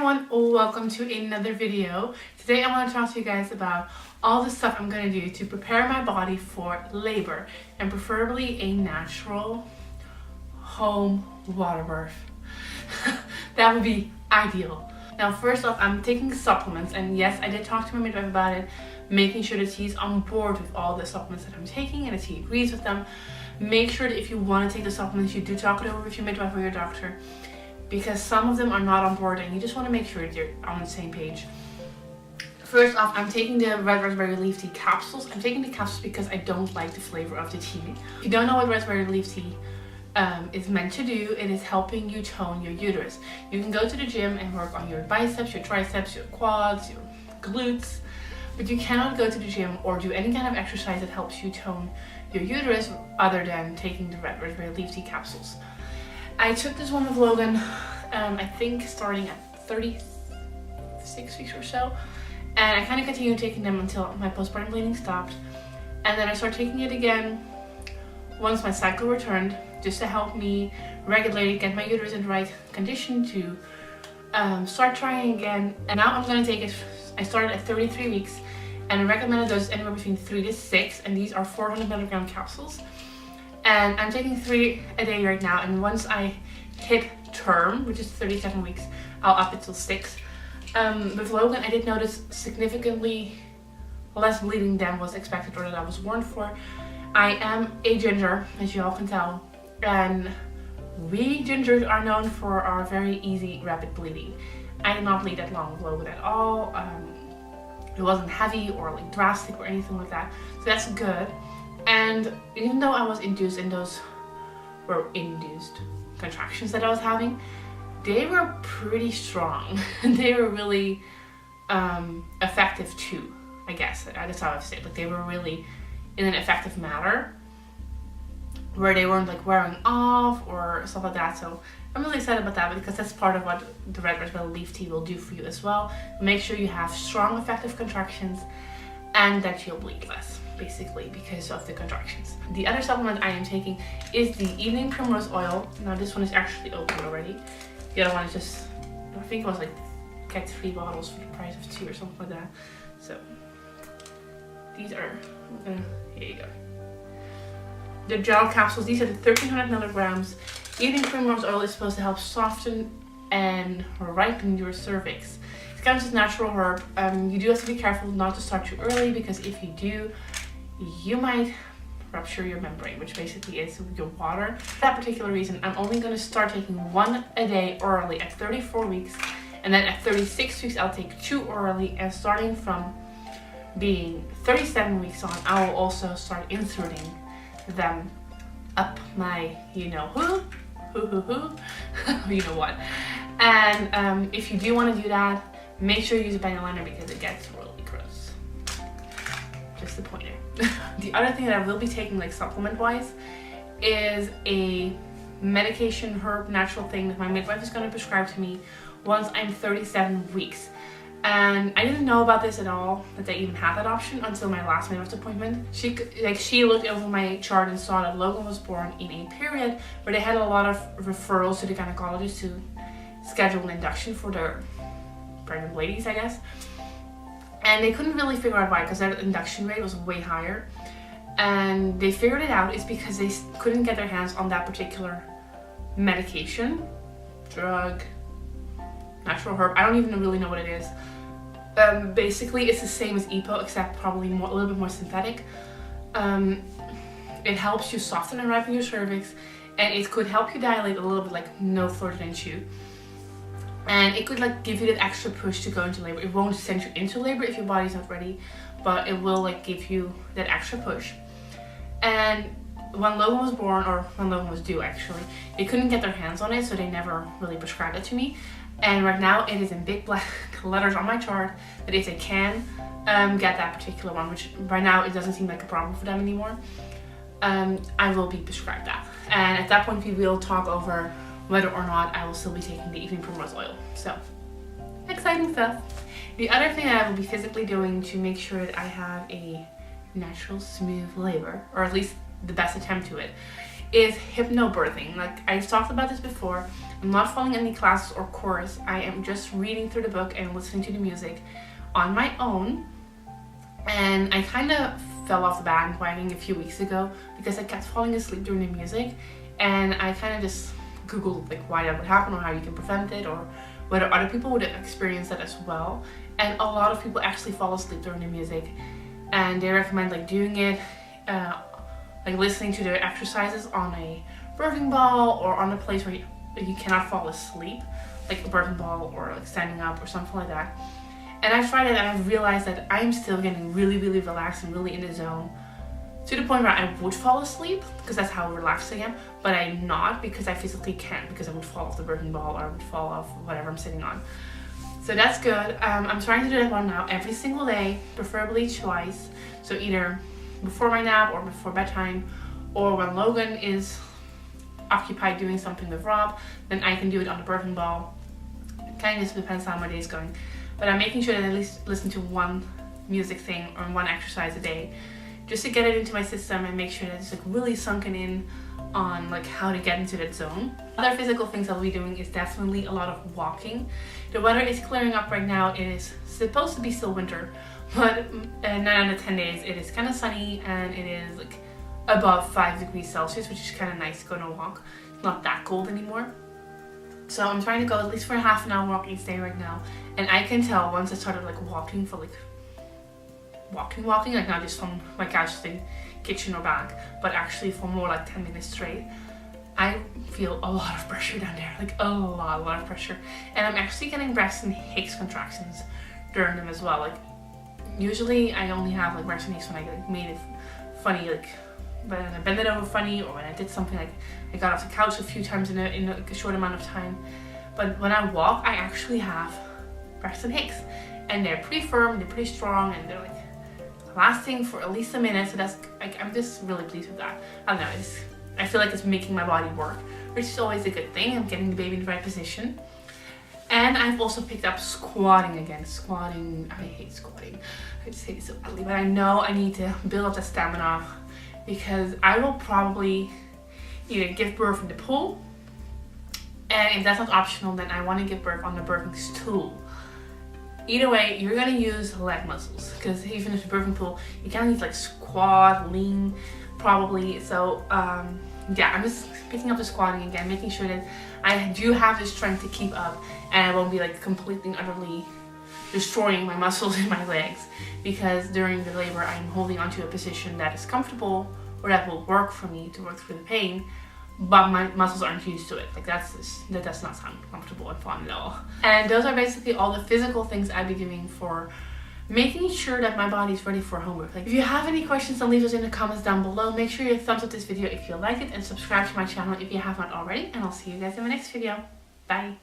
everyone, welcome to another video. Today I want to talk to you guys about all the stuff I'm going to do to prepare my body for labor, and preferably a natural home water birth. That would be ideal. Now first off, I'm taking supplements, and yes, I did talk to my midwife about it, making sure that he's on board with all the supplements that I'm taking and that he agrees with them. Make sure that if you want to take the supplements, you do talk it over with your midwife or your doctor, because some of them are not on board and you just want to make sure that you're on the same page. First off, I'm taking the red raspberry leaf tea capsules. I'm taking the capsules because I don't like the flavor of the tea. If you don't know what raspberry leaf tea is meant to do, it is helping you tone your uterus. You can go to the gym and work on your biceps, your triceps, your quads, your glutes, but you cannot go to the gym or do any kind of exercise that helps you tone your uterus other than taking the red raspberry leaf tea capsules. I took this one with Logan, I think starting at 36 weeks or so, and I kind of continued taking them until my postpartum bleeding stopped, and then I started taking it again once my cycle returned, just to help me regulate, get my uterus in the right condition to start trying again. And now I'm going to take it. I started at 33 weeks, and I recommended those anywhere between 3 to 6, and these are 400 milligram capsules. And I'm taking 3 a day right now, and once I hit term, which is 37 weeks, I'll up it till 6. With Logan, I did notice significantly less bleeding than was expected or that I was warned for. I am a ginger, as you all can tell, and we gingers are known for our very easy, rapid bleeding. I did not bleed that long with Logan at all. It wasn't heavy or like drastic or anything like that, so that's good. And even though I was induced in those induced contractions that I was having, they were pretty strong. They were really effective too, I guess. That's how I would say it. Like, they were really in an effective manner where they weren't like wearing off or stuff like that. So I'm really excited about that, because that's part of what the red raspberry leaf tea will do for you as well. Make sure you have strong, effective contractions and that you'll bleed less, basically, because of the contractions. The other supplement I am taking is the evening primrose oil. Now this one is actually open already. The other one is just, I think it was like get 3 bottles for the price of 2 or something like that. So these are, here you go. The gel capsules, these are the 1300 milligrams. Evening primrose oil is supposed to help soften and ripen your cervix. It's kind of just natural herb. You do have to be careful not to start too early, because if you do, you might rupture your membrane, which basically is your water. For that particular reason, I'm only going to start taking 1 a day orally at 34 weeks, and then at 36 weeks I'll take 2 orally, and starting from being 37 weeks on, I will also start inserting them up my you know what. And if you do want to do that, make sure you use a panty liner, because it gets really gross. Just a pointer. The other thing that I will be taking, like supplement wise, is a medication herb natural thing that my midwife is going to prescribe to me once I'm 37 weeks. And I didn't know about this at all, that they even had that option, until my last midwife's appointment. She looked over my chart and saw that Logan was born in a period where they had a lot of referrals to the gynecologist to schedule an induction for their pregnant ladies, I guess. And they couldn't really figure out why, because their induction rate was way higher. And they figured it out, it's because they couldn't get their hands on that particular medication, drug, natural herb. I don't even really know what it is. Basically, it's the same as EPO, except probably a little bit more synthetic. It helps you soften and ripen your cervix, and it could help you dilate a little bit, like no further than 2. And it could like give you that extra push to go into labor. It won't send you into labor if your body's not ready, but it will like give you that extra push. And when Logan was born, or when Logan was due actually, they couldn't get their hands on it, so they never really prescribed it to me. And right now it is in big black letters on my chart that if they can get that particular one, which right now it doesn't seem like a problem for them anymore, I will be prescribed that. And at that point we will talk over whether or not I will still be taking the evening primrose oil. So, exciting stuff. The other thing that I will be physically doing to make sure that I have a natural, smooth labor, or at least the best attempt to it, is hypnobirthing. Like, I've talked about this before. I'm not following any classes or course. I am just reading through the book and listening to the music on my own. And I kind of fell off the bandwagon a few weeks ago because I kept falling asleep during the music, and I kind of just googled like why that would happen or how you can prevent it or whether other people would experience that as well. And a lot of people actually fall asleep during the music, and they recommend like doing it like listening to the exercises on a birthing ball or on a place where you cannot fall asleep, like a birthing ball or like standing up or something like that. And I've tried it and I've realized that I'm still getting really, really relaxed and really in the zone to the point where I would fall asleep because that's how relaxed I am, but I'm not because I physically can't, because I would fall off the birthing ball or I would fall off whatever I'm sitting on. So that's good. I'm trying to do that one now every single day, preferably twice. So either before my nap or before bedtime, or when Logan is occupied doing something with Rob, then I can do it on the birthing ball. It kind of just depends on how my day is going. But I'm making sure that I at least listen to one music thing or one exercise a day, just to get it into my system and make sure that it's like really sunken in on like how to get into that zone. Other physical things I'll be doing is definitely a lot of walking. The weather is clearing up right now. It is supposed to be still winter, but 9 out of 10 days it is kind of sunny and it is like above 5 degrees Celsius, which is kind of nice to go on a walk. It's not that cold anymore. So I'm trying to go at least for a half an hour walk each day right now. And I can tell once I started like walking for like walking, like not just from my couch to the kitchen or back, but actually for more like 10 minutes straight, I feel a lot of pressure down there, like a lot of pressure. And I'm actually getting breast and hips contractions during them as well. Like usually I only have like breast and hips when I like made it funny, like when I bend it over funny, or when I did something like I got off the couch a few times in a short amount of time. But when I walk, I actually have breast and hips, and they're pretty firm, they're pretty strong, and they're like lasting for at least a minute. So that's like, I'm just really pleased with that. I don't know, I feel like it's making my body work, which is always a good thing. I'm getting the baby in the right position. And I've also picked up squatting again. Squatting, I hate squatting. I just hate it so badly, but I know I need to build up the stamina, because I will probably either give birth in the pool, and if that's not optional, then I want to give birth on the birthing stool. Either way, you're going to use leg muscles, because even if you're birthing pool, you kind of need like squat, lean, probably. So yeah, I'm just picking up the squatting again, making sure that I do have the strength to keep up, and I won't be like completely and utterly destroying my muscles in my legs, because during the labor I'm holding onto a position that is comfortable or that will work for me to work through the pain, but my muscles aren't used to it. Like that does not sound comfortable and fun at all. And those are basically all the physical things I'll be doing for making sure that my body is ready for homework. Like if you have any questions, then leave those in the comments down below. Make sure you thumbs up this video if you like it, and subscribe to my channel if you have not already, and I'll see you guys in my next video. Bye.